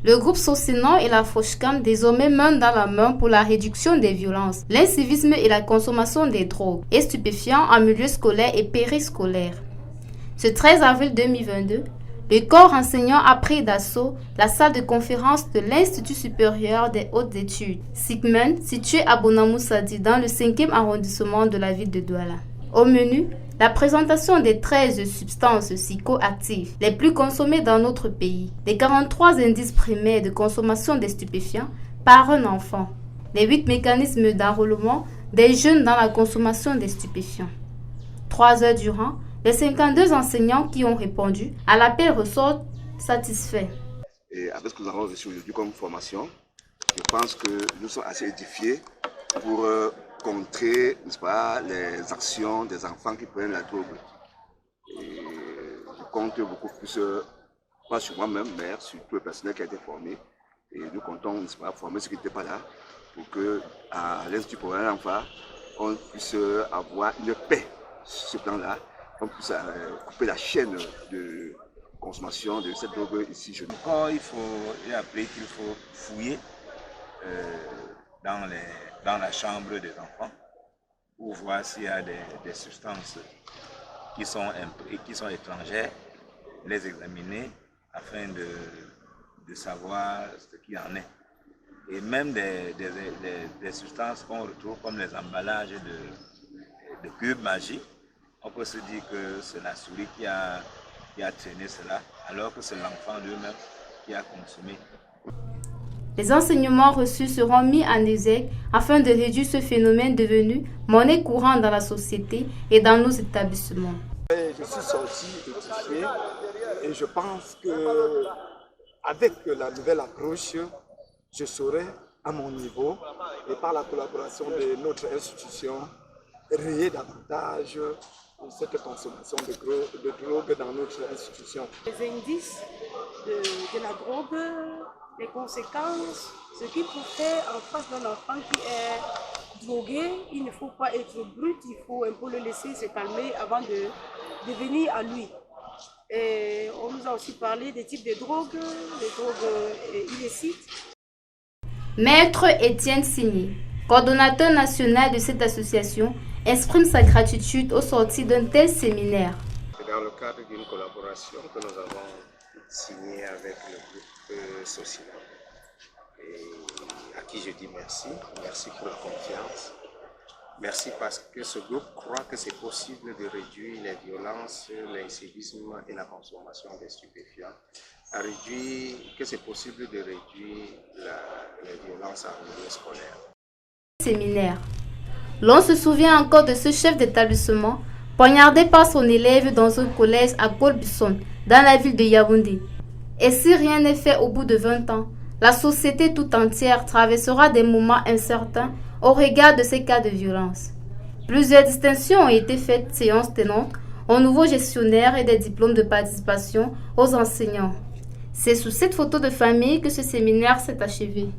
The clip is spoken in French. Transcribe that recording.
Le groupe Socinon et la Fauchecam désormais main dans la main pour la réduction des violences, l'incivisme et la consommation des drogues et stupéfiants en milieu scolaire et périscolaire. Ce 13 avril 2022, le corps enseignant a pris d'assaut la salle de conférence de l'Institut supérieur des hautes études, SICMEN, situé à Bonamoussadi dans le 5e arrondissement de la ville de Douala. Au menu, la présentation des 13 substances psychoactives les plus consommées dans notre pays, les 43 indices primaires de consommation des stupéfiants par un enfant, les 8 mécanismes d'enrôlement des jeunes dans la consommation des stupéfiants. 3 heures durant, les 52 enseignants qui ont répondu à l'appel ressortent satisfaits. Et avec ce que nous avons reçu aujourd'hui comme formation, je pense que nous sommes assez édifiés pour contrer, n'est-ce pas, les actions des enfants qui prennent la drogue. Et je compte beaucoup plus, pas sur moi-même, mais sur tout le personnel qui a été formé. Et nous comptons, n'est-ce pas, former ceux qui n'étaient pas là pour qu'à l'Institut pour l'enfant, on puisse avoir une paix sur ce plan-là, on puisse couper la chaîne de consommation de cette drogue ici. Encore, j'ai appris qu'il faut fouiller dans la chambre des enfants pour voir s'il y a des substances qui sont étrangères, les examiner afin de savoir ce qu'il y en est. Et même des substances qu'on retrouve comme les emballages de cubes magiques, on peut se dire que c'est la souris qui a traîné cela, alors que c'est l'enfant lui-même qui a consommé. Les enseignements reçus seront mis en exergue afin de réduire ce phénomène devenu monnaie courante dans la société et dans nos établissements. Je suis sorti édifié et je pense qu'avec la nouvelle approche, je saurai à mon niveau et par la collaboration de notre institution rayer davantage cette consommation de drogue dans notre institution. Les indices de la drogue, les conséquences, ce qu'il faut faire en face d'un enfant qui est drogué, il ne faut pas être brut, il faut un peu le laisser se calmer avant de venir à lui. Et on nous a aussi parlé des types de drogues, les drogues illicites. Maître Étienne Signy, coordonnateur national de cette association, exprime sa gratitude au sortir d'un tel séminaire. C'est dans le cadre d'une collaboration que nous avons signée avec le groupe Socinon, et à qui je dis merci. Merci pour la confiance. Merci parce que ce groupe croit que c'est possible de réduire les violences, l'incivisme et la consommation des stupéfiants, que c'est possible de réduire les violences en milieu scolaire. Séminaire. L'on se souvient encore de ce chef d'établissement poignardé par son élève dans un collège à Kolbisson, dans la ville de Yaoundé. Et si rien n'est fait au bout de 20 ans, la société tout entière traversera des moments incertains au regard de ces cas de violence. Plusieurs distinctions ont été faites séance tenante aux nouveaux gestionnaires et des diplômes de participation aux enseignants. C'est sous cette photo de famille que ce séminaire s'est achevé.